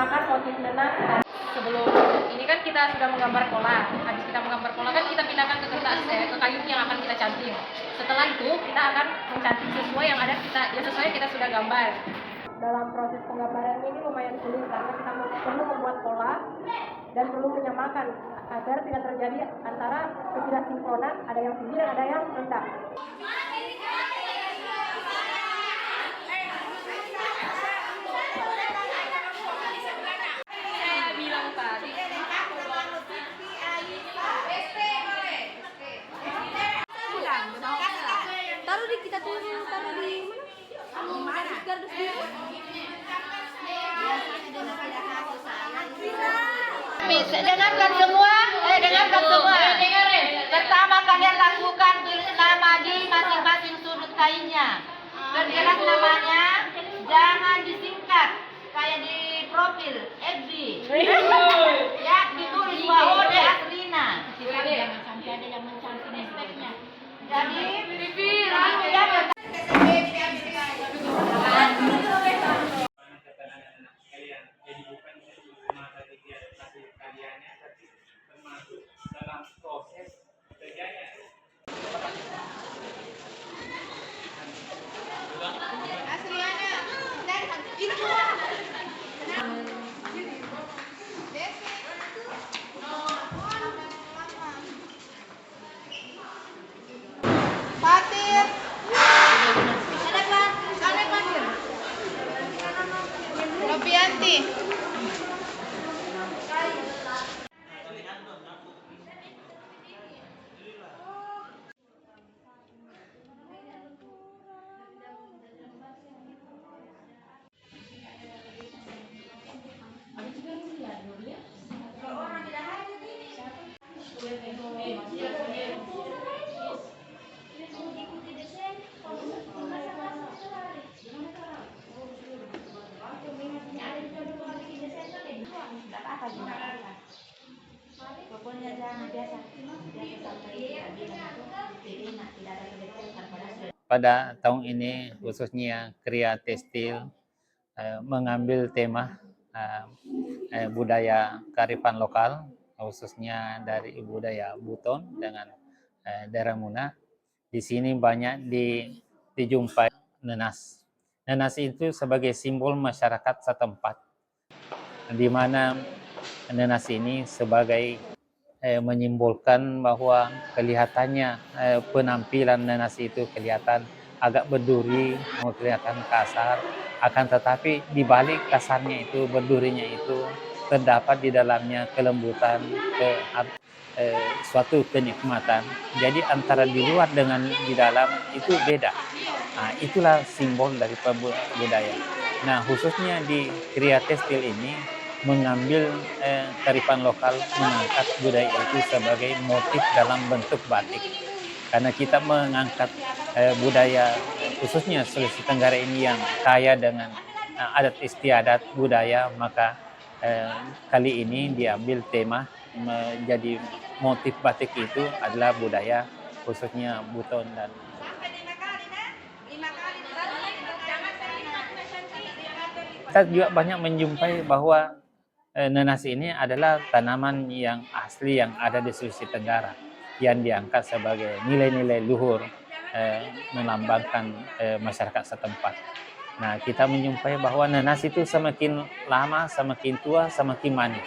menyamakan motif nanas. Sebelum ini kan kita sudah menggambar pola. Habis kita menggambar pola kan kita pindahkan ke kertas, ke kayu yang akan kita canting. Setelah itu kita akan mencanting sesuai yang ada sesuai kita sudah gambar. Dalam proses penggambaran ini lumayan sulit karena kita perlu membuat pola dan perlu menyamakan agar tidak terjadi antara ketidaksinkronan, ada yang tinggi dan ada yang rendah. Saya bilang tadi taruh di kita turun, taruh di mana? Gardu dengarkan semua. Pertama kalian lakukan tulis nama di masing-masing sudut kainnya. Perjelas namanya, jangan disingkat kayak di profil FB. Ya, ditulis bahwa Aslina. Jangan sampai ada yang mencantum speknya. Jadi, pada tahun ini khususnya Kriya Tekstil mengambil tema budaya kearifan lokal, khususnya dari budaya Buton dengan daerah Muna. Di sini banyak dijumpai nenas. Nenas itu sebagai simbol masyarakat setempat, di mana nenas ini sebagai menyimbolkan bahwa kelihatannya penampilan nenas itu kelihatan agak berduri, kelihatan kasar, akan tetapi di balik kasarnya itu, berdurinya itu, terdapat di dalamnya kelembutan, suatu kenikmatan. Jadi antara di luar dengan di dalam itu beda. Nah, itulah simbol dari budaya. Nah, khususnya di Kriya Tekstil ini mengambil kearifan lokal, mengangkat budaya itu sebagai motif dalam bentuk batik. Karena kita mengangkat budaya khususnya Sulawesi Tenggara ini yang kaya dengan adat istiadat budaya, maka kali ini diambil tema menjadi motif batik itu adalah budaya khususnya Buton dan kita juga banyak menjumpai bahwa nenas ini adalah tanaman yang asli yang ada di Sulawesi Tenggara yang diangkat sebagai nilai-nilai luhur melambangkan masyarakat setempat. Nah, kita menjumpai bahwa nenas itu semakin lama, semakin tua, semakin manis,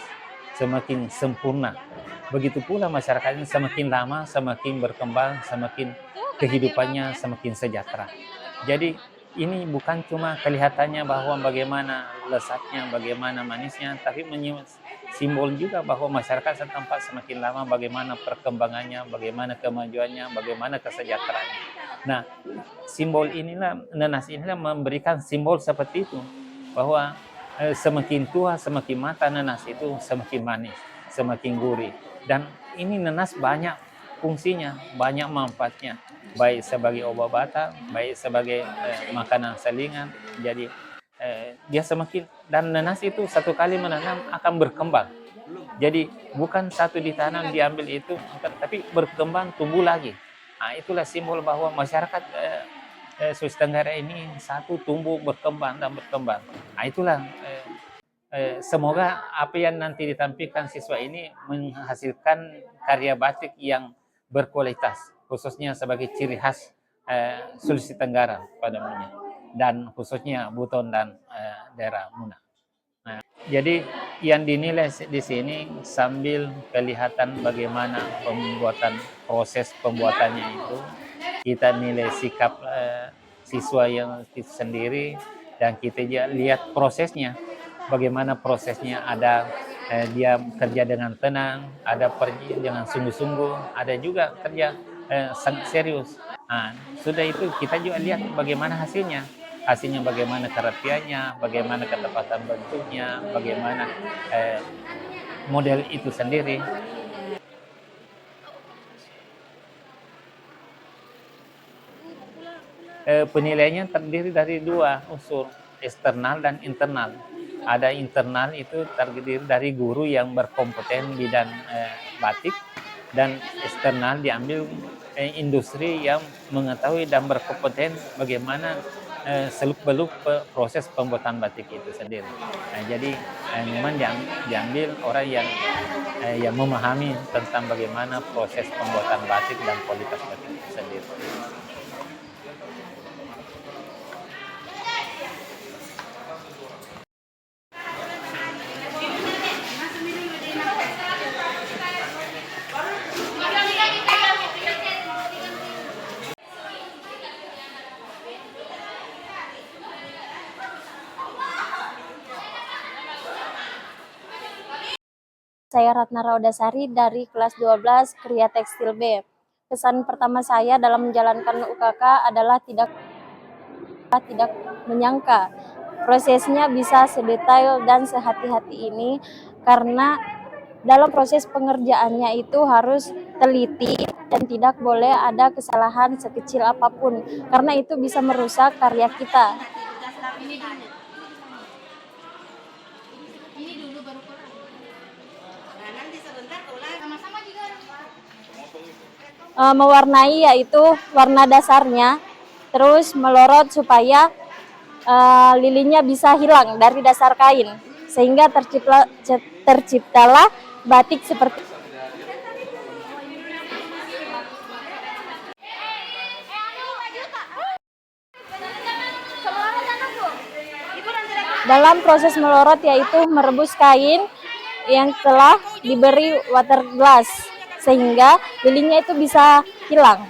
semakin sempurna. Begitu pula masyarakat ini semakin lama, semakin berkembang, semakin kehidupannya semakin sejahtera. Jadi ini bukan cuma kelihatannya bahwa bagaimana lezatnya, bagaimana manisnya, tapi simbol juga bahwa masyarakat setempat semakin lama bagaimana perkembangannya, bagaimana kemajuannya, bagaimana kesejahteraannya. Nah, simbol inilah, nenas inilah memberikan simbol seperti itu, bahwa semakin tua, semakin matang nenas itu semakin manis, semakin gurih. Dan ini nenas banyak fungsinya, banyak manfaatnya, baik sebagai obat-obatan, baik sebagai makanan selingan. Jadi dia semakin, dan nenas itu satu kali menanam akan berkembang. Jadi bukan satu ditanam diambil itu, tapi berkembang tumbuh lagi. Nah, itulah simbol bahwa masyarakat Sulawesi Tenggara ini satu tumbuh berkembang dan berkembang. Nah, itulah semoga apa yang nanti ditampilkan siswa ini menghasilkan karya batik yang berkualitas, khususnya sebagai ciri khas Sulawesi Tenggara pada umumnya, dan khususnya Buton dan daerah Muna. Nah, jadi yang dinilai di sini sambil kelihatan bagaimana proses pembuatannya itu, kita nilai sikap siswa yang itu sendiri, dan kita juga lihat prosesnya, bagaimana prosesnya. Ada dia kerja dengan tenang, ada dengan sungguh-sungguh, ada juga kerja sangat serius. Nah, sudah itu kita juga lihat bagaimana hasilnya. Hasilnya bagaimana kerapiannya, bagaimana ketepatan bentuknya, bagaimana model itu sendiri. Penilaiannya terdiri dari dua unsur, eksternal dan internal. Ada internal itu terdiri dari guru yang berkompeten bidang batik, dan eksternal diambil industri yang mengetahui dan berkompeten bagaimana seluk-beluk proses pembuatan batik itu sendiri. Jadi memang diambil orang yang memahami tentang bagaimana proses pembuatan batik dan kualitas batik itu sendiri. Saya Ratna Raudasari dari kelas 12 Kriya Tekstil B. Kesan pertama saya dalam menjalankan UKK adalah tidak menyangka prosesnya bisa sedetail dan sehati-hati ini, karena dalam proses pengerjaannya itu harus teliti dan tidak boleh ada kesalahan sekecil apapun, karena itu bisa merusak karya kita. Mewarnai yaitu warna dasarnya, terus melorot supaya lilinnya bisa hilang dari dasar kain, sehingga terciptalah batik seperti dalam proses melorot, yaitu merebus kain yang telah diberi water glass sehingga lilinnya itu bisa hilang.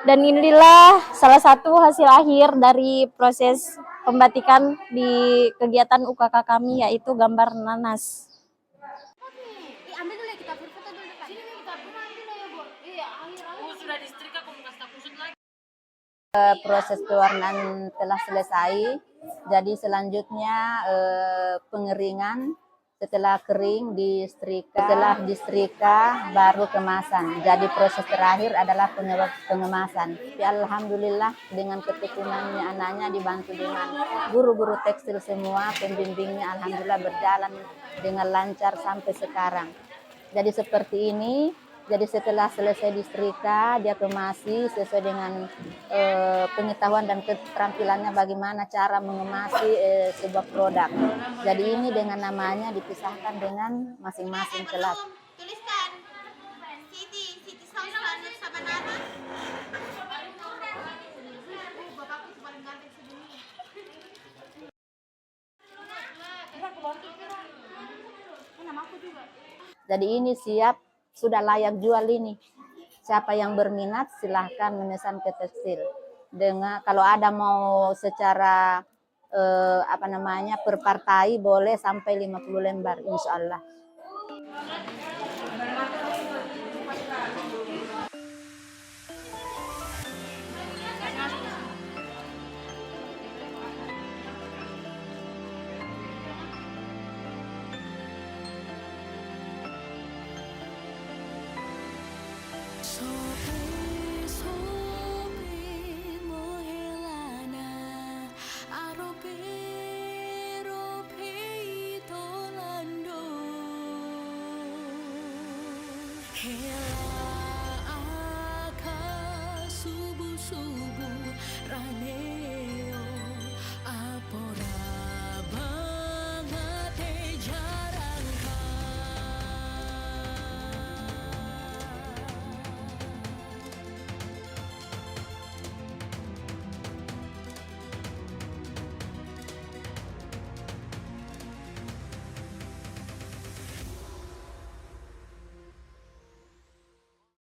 Dan inilah salah satu hasil akhir dari proses pembatikan di kegiatan UKK kami, yaitu gambar nanas. Proses pewarnaan telah selesai, jadi selanjutnya pengeringan. Setelah kering disetrika, setelah disetrika baru kemasan. Jadi proses terakhir adalah pengemasan. Alhamdulillah dengan ketekunannya anaknya, dibantu dengan guru-guru tekstil semua, pembimbingnya alhamdulillah berjalan dengan lancar sampai sekarang. Jadi seperti ini. Jadi setelah selesai disetrika, dia kemasi sesuai dengan pengetahuan dan keterampilannya bagaimana cara mengemasi sebuah produk. Jadi ini dengan namanya dipisahkan dengan masing-masing kelas. Tuliskan Siti Sauslanut Sabanana. Bapakku paling ganteng sedunia. Namaku juga. Jadi ini siap, sudah layak jual ini. Siapa yang berminat silahkan memesan ke tekstil. Kalau ada mau secara per partai boleh sampai 50 lembar insya Allah. subuh-subuh raneo apora